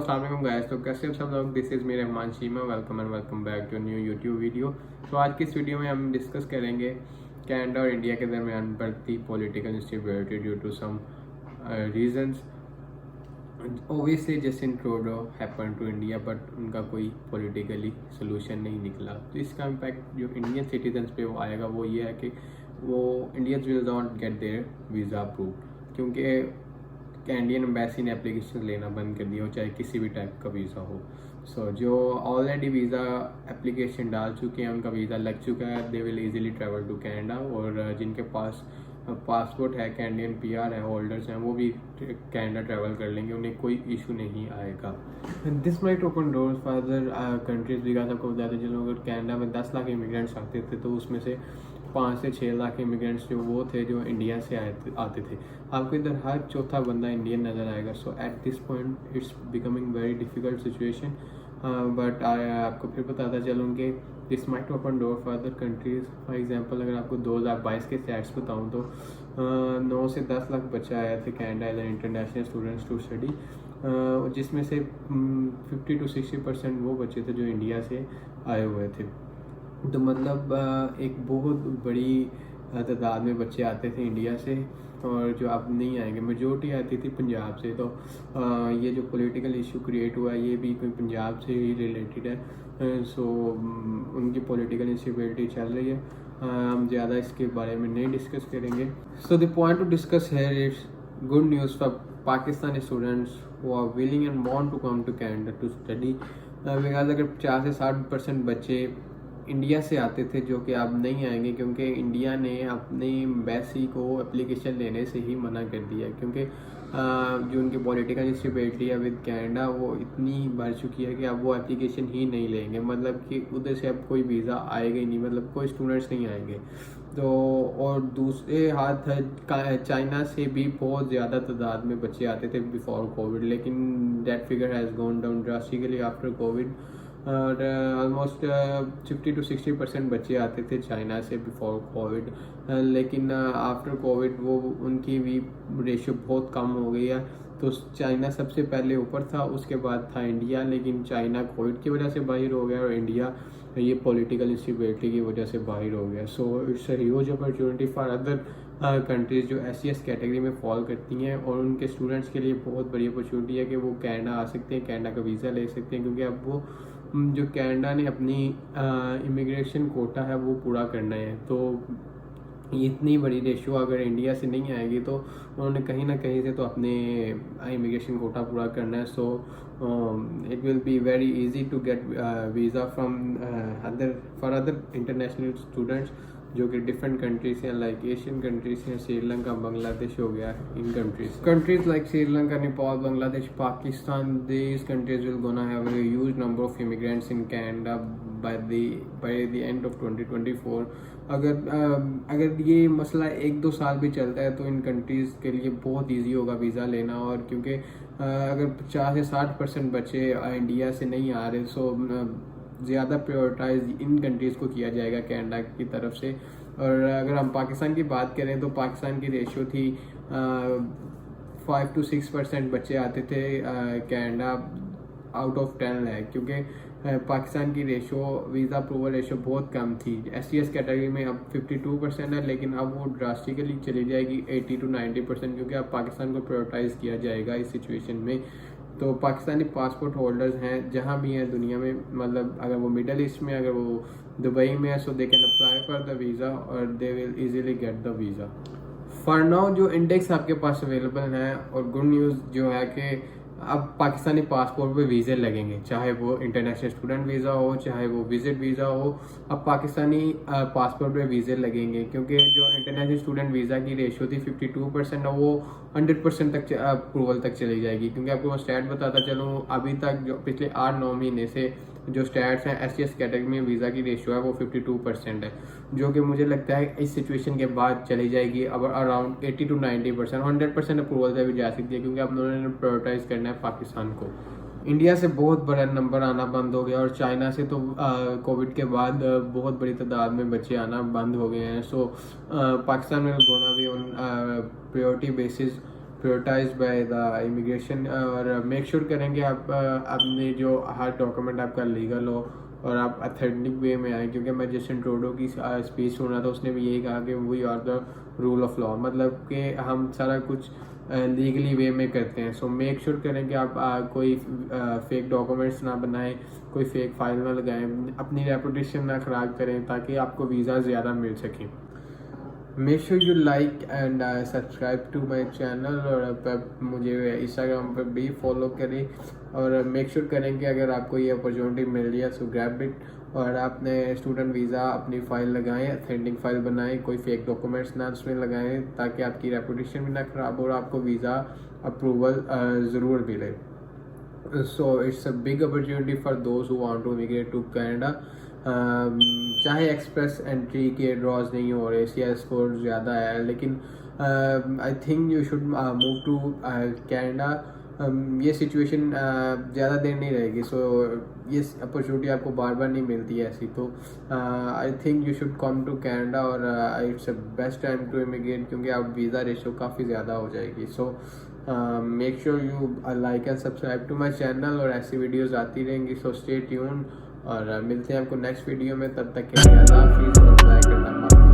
अस्सलाम वालेकुम गाइस। तो कैसे हो सब लोग? This is me Rahman Sheema. Welcome and welcome back to new YouTube video. तो आज की इस वीडियो में हम डिस्कस करेंगे कनाडा और इंडिया के दरमियान बढ़ती political instability due to some reasons. Obviously Justin Trudeau happen to India, but उनका कोई पॉलिटिकली सोल्यूशन नहीं निकला। तो इसका इम्पैक्ट जो इंडियन सिटीजन्स पे वो आएगा वो ये है कि वो Indians will not get their visa approve, क्योंकि कैनेडियन एम्बेसी ने एप्लीकेशन लेना बंद कर दिया हो, चाहे किसी भी टाइप का वीज़ा हो। जो ऑलरेडी वीज़ा एप्लीकेशन डाल चुके हैं, उनका वीज़ा लग चुका है, they will easily travel to Canada. और जिनके पास पासपोर्ट है, कैनेडियन पीआर है, होल्डर्स हैं, वो भी कनाडा ट्रैवल कर लेंगे, उन्हें कोई इशू नहीं आएगा। This might open doors for other countries. Because आपको बताते चलो, अगर कनाडा में 10 लाख इमिग्रेंट्स आते थे तो उसमें से 5 से 6 लाख इमिग्रेंट्स जो वो थे जो इंडिया से आते थे। आपको इधर हर चौथा बंदा इंडियन नज़र आएगा। So at this point it's becoming very difficult situation. But आपको फिर बताता चलूँ कि this might open door for other countries. For example अगर आपको 2022 के स्टैट्स बताऊँ तो 9 से 10 लाख बच्चे आए थे Canada as an international students to study, जिसमें से 50 to 60% वो बच्चे थे जो इंडिया से आए हुए थे। तो मतलब एक बहुत बड़ी तादाद में बच्चे आते थे इंडिया से, और जो अब नहीं आएंगे, मेजोरिटी आती थी पंजाब से। तो ये जो पॉलिटिकल इशू क्रिएट हुआ है ये भी पंजाब से ही रिलेटेड है। सो उनकी पॉलिटिकल इंस्टेबिलिटी चल रही है। हम ज़्यादा इसके बारे में नहीं डिस्कस करेंगे। So the point to discuss here is good news for Pakistani students who are willing and want to come to Canada to study. Because अगर 50 से 60% बच्चे इंडिया से आते थे जो कि अब नहीं आएंगे, क्योंकि इंडिया ने अपनी एम्बेसी को एप्लीकेशन लेने से ही मना कर दिया, क्योंकि जो उनकी पॉलिटिकल इंस्टेबिलिटी है विद कनाडा वो इतनी बढ़ चुकी है कि अब वो एप्लीकेशन ही नहीं लेंगे। मतलब कि उधर से अब कोई वीज़ा आएगा ही नहीं, मतलब कोई स्टूडेंट्स नहीं आएंगे। तो और दूसरे हाथ चाइना से भी बहुत ज़्यादा तादाद में बच्चे आते थे बिफोर कोविड, लेकिन that figure has gone down drastically after Covid. और ऑलमोस्ट 50 to 60% बच्चे आते थे चाइना से बिफोर कोविड, लेकिन आफ्टर कोविड वो उनकी भी रेशियो बहुत कम हो गई है। तो चाइना सबसे पहले ऊपर था, उसके बाद था इंडिया, लेकिन चाइना कोविड की वजह से बाहर हो गया और इंडिया ये पॉलिटिकल इंस्टेबिलिटी की वजह से बाहर हो गया। सो it's a huge opportunity for other countries जो SCS कैटेगरी में फॉल करती हैं, और उनके स्टूडेंट्स के लिए बहुत बड़ी अपॉर्चुनिटी है कि वो कनाडा आ सकते हैं, कनाडा का वीज़ा ले सकते हैं, क्योंकि अब वो जो कनाडा ने अपनी इमिग्रेशन कोटा है वो पूरा करना है। तो इतनी बड़ी रेशियो अगर इंडिया से नहीं आएगी तो उन्होंने कहीं ना कहीं से तो अपने इमिग्रेशन कोटा पूरा करना है। So it will be very easy to get visa from for other international students जो कि डिफरेंट कंट्रीज हैं, लाइक एशियन कंट्रीज हैं, श्रीलंका, बांग्लादेश हो गया, इन countries like Sri Lanka, Nepal, Bangladesh, Pakistan, these countries will gonna have a huge number of immigrants in Canada by the end of 2024। अगर ये मसला 1-2 साल भी चलता है तो इन कंट्रीज़ के लिए बहुत इजी होगा वीज़ा लेना। और क्योंकि अगर 50 से 60% बच्चे इंडिया से नहीं आ रहे, सो ज़्यादा प्रायोरिटाइज इन कंट्रीज़ को किया जाएगा कनाडा की तरफ से। और अगर हम पाकिस्तान की बात करें तो पाकिस्तान की रेशियो थी 5 to 6% बच्चे आते थे कनाडा आउट ऑफ 10 है, क्योंकि पाकिस्तान की रेशियो वीज़ा अप्रूवल रेशियो बहुत कम थी। SCS कैटेगरी में अब 52% है, लेकिन अब वो ड्रास्टिकली चली जाएगी 80 to 90%, क्योंकि अब पाकिस्तान को प्रायोरिटाइज किया जाएगा इस सिचुएशन में। तो पाकिस्तानी पासपोर्ट होल्डर्स हैं जहाँ भी हैं दुनिया में, मतलब अगर वो मिडल ईस्ट में, अगर वो दुबई में है, so they can apply for the visa और they will easily get the visa. For now जो इंडेक्स आपके पास अवेलेबल हैं, और गुड न्यूज़ जो है कि अब पाकिस्तानी पासपोर्ट पे वीज़े लगेंगे, चाहे वो इंटरनेशनल स्टूडेंट वीज़ा हो, चाहे वो विजिट वीज़ा हो। अब पाकिस्तानी पासपोर्ट पे वीज़े लगेंगे, क्योंकि जो इंटरनेशनल स्टूडेंट वीज़ा की रेशियो थी 52% और वो 100% तक अप्रूवल तक चली जाएगी। क्योंकि आपको मैं स्टैट बताता चलूँ, अभी तक जो पिछले 8-9 महीने से जो स्टैट्स हैं SCS कैटेगरी में वीज़ा की रेशियो है वो 52% है, जो कि मुझे लगता है इस सिचुएशन के बाद चली जाएगी अब अराउंड 80 to 90%, 100% अप्रूवल से भी जा सकती है, क्योंकि अब उन्होंने प्रायोरिटाइज करना है पाकिस्तान को। इंडिया से बहुत बड़ा नंबर आना बंद हो गया, और चाइना से तो कोविड के बाद बहुत बड़ी तादाद में बच्चे आना बंद हो गए हैं। सो पाकिस्तान में गोना भी on priority basis prioritize by the immigration. और मेक श्योर करेंगे आप अपने जो हर डॉक्यूमेंट आपका लीगल हो और आप अथेंटिक वे में आए, क्योंकि मैं जस्टिन ट्रूडो की स्पीच सुन रहा था, उसने भी यही कहा कि we are the rule of law, मतलब कि हम सारा कुछ लीगली वे में करते हैं। सो मेक श्योर करें कि आप कोई फेक डॉक्यूमेंट्स ना बनाएं, कोई फेक फाइल ना लगाएं, अपनी रेपुटेशन ना ख़राब करें ताकि आपको वीज़ा ज़्यादा मिल सकें। Make sure you like and subscribe to my channel, और मुझे इंस्टाग्राम पर भी फॉलो करें, और मेक श्योर करें कि अगर आपको ये अपॉर्चुनिटी मिल रही है सो ग्रैब इट, और आपने स्टूडेंट वीज़ा अपनी फ़ाइल लगाएं, अथेंटिक फ़ाइल बनाएं, कोई फेक डॉक्यूमेंट्स ना उसमें लगाएं ताकि आपकी रेपुटेशन भी ना ख़राब हो और आपको वीज़ा अप्रूवल ज़रूर मिले। So it's a big opportunity for those who want to immigrate to Canada. चाहे एक्सप्रेस एंट्री के ड्रॉज नहीं हो रहे, सी एस स्कोर ज़्यादा है, लेकिन I think you should move to Canada. ये सिचुएशन ज़्यादा देर नहीं रहेगी, सो ये अपॉर्चुनिटी आपको बार बार नहीं मिलती है ऐसी, तो I think you should come to Canada, और it's a best time to immigrate, क्योंकि आप वीज़ा रेशो काफ़ी ज़्यादा हो जाएगी। So make sure you like and subscribe to my channel, और ऐसी वीडियोज़ आती रहेंगी, सो स्टे ट्यून, और मिलते हैं आपको नेक्स्ट वीडियो में। तब तक के लिए अल्लाह हाफिज़ और लाइक करना।